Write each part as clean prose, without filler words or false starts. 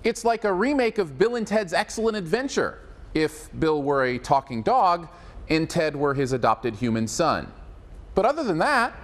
It's like a remake of Bill and Ted's Excellent Adventure, if Bill were a talking dog and Ted were his adopted human son. But other than that,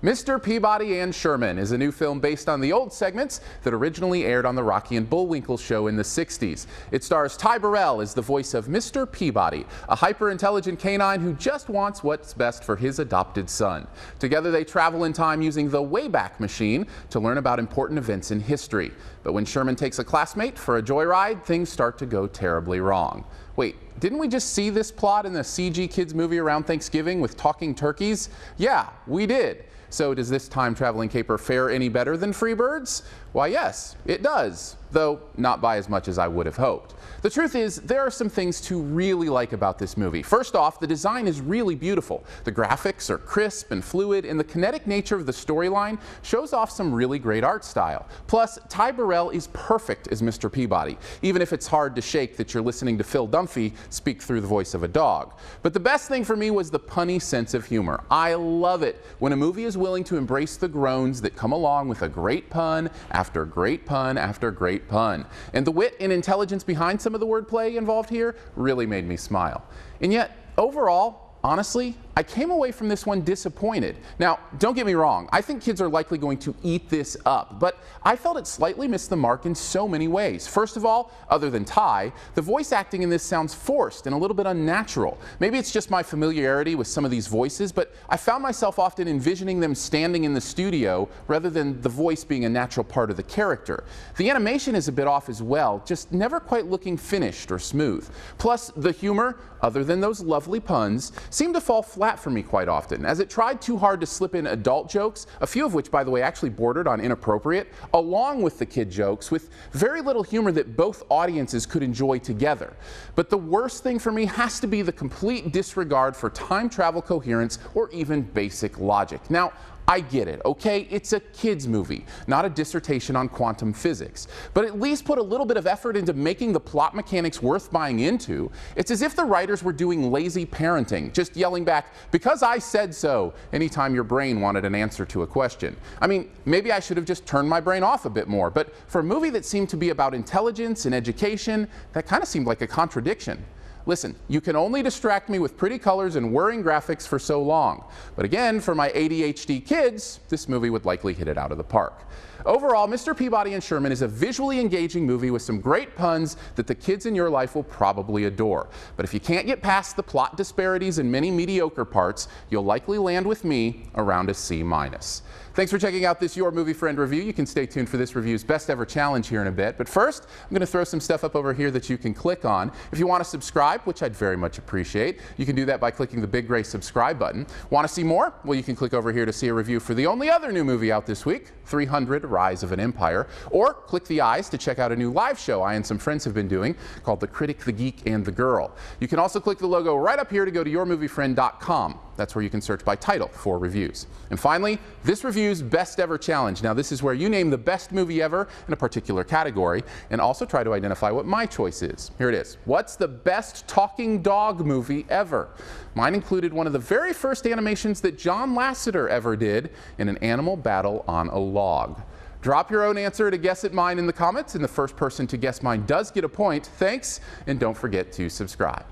Mr. Peabody and Sherman is a new film based on the old segments that originally aired on the Rocky and Bullwinkle show in the 60s. It stars Ty Burrell as the voice of Mr. Peabody, a hyper-intelligent canine who just wants what's best for his adopted son. Together they travel in time using the Wayback Machine to learn about important events in history. But when Sherman takes a classmate for a joyride, things start to go terribly wrong. Wait, didn't we just see this plot in the CG Kids movie around Thanksgiving with talking turkeys? Yeah, we did. So does this time-traveling caper fare any better than Freebirds? Why, yes, it does, though not by as much as I would have hoped. The truth is, there are some things to really like about this movie. First off, the design is really beautiful. The graphics are crisp and fluid, and the kinetic nature of the storyline shows off some really great art style. Plus, Ty Burrell is perfect as Mr. Peabody, even if it's hard to shake that you're listening to Phil Dunphy speak through the voice of a dog. But the best thing for me was the punny sense of humor. I love it when a movie is willing to embrace the groans that come along with a great pun after great pun after great pun. And the wit and intelligence behind some of the wordplay involved here really made me smile. And yet, overall, honestly, I came away from this one disappointed. Now, don't get me wrong, I think kids are likely going to eat this up, but I felt it slightly missed the mark in so many ways. First of all, other than Ty, the voice acting in this sounds forced and a little bit unnatural. Maybe it's just my familiarity with some of these voices, but I found myself often envisioning them standing in the studio rather than the voice being a natural part of the character. The animation is a bit off as well, just never quite looking finished or smooth. Plus, the humor, other than those lovely puns, seemed to fall flat for me quite often, as it tried too hard to slip in adult jokes, a few of which, by the way, actually bordered on inappropriate, along with the kid jokes, with very little humor that both audiences could enjoy together. But the worst thing for me has to be the complete disregard for time travel coherence or even basic logic. Now, I get it, okay? It's a kids movie, not a dissertation on quantum physics. But at least put a little bit of effort into making the plot mechanics worth buying into. It's as if the writers were doing lazy parenting, just yelling back, "Because I said so," anytime your brain wanted an answer to a question. I mean, maybe I should have just turned my brain off a bit more, but for a movie that seemed to be about intelligence and education, that kind of seemed like a contradiction. Listen, you can only distract me with pretty colors and whirring graphics for so long. But again, for my ADHD kids, this movie would likely hit it out of the park. Overall, Mr. Peabody and Sherman is a visually engaging movie with some great puns that the kids in your life will probably adore. But if you can't get past the plot disparities and many mediocre parts, you'll likely land with me around a C-. Thanks for checking out this Your Movie Friend review. You can stay tuned for this review's best ever challenge here in a bit. But first, I'm going to throw some stuff up over here that you can click on. If you want to subscribe, which I'd very much appreciate, you can do that by clicking the big gray subscribe button. Want to see more? Well, you can click over here to see a review for the only other new movie out this week, 300: Rise of an Empire. Or click the eyes to check out a new live show I and some friends have been doing called The Critic, the Geek, and the Girl. You can also click the logo right up here to go to yourmoviefriend.com. That's where you can search by title for reviews. And finally, this review's best ever challenge. Now, this is where you name the best movie ever in a particular category and also try to identify what my choice is. Here it is. What's the best talking dog movie ever? Mine included one of the very first animations that John Lasseter ever did in an animal battle on a log. Drop your own answer to Guess It Mine in the comments, and the first person to guess mine does get a point. Thanks, and don't forget to subscribe.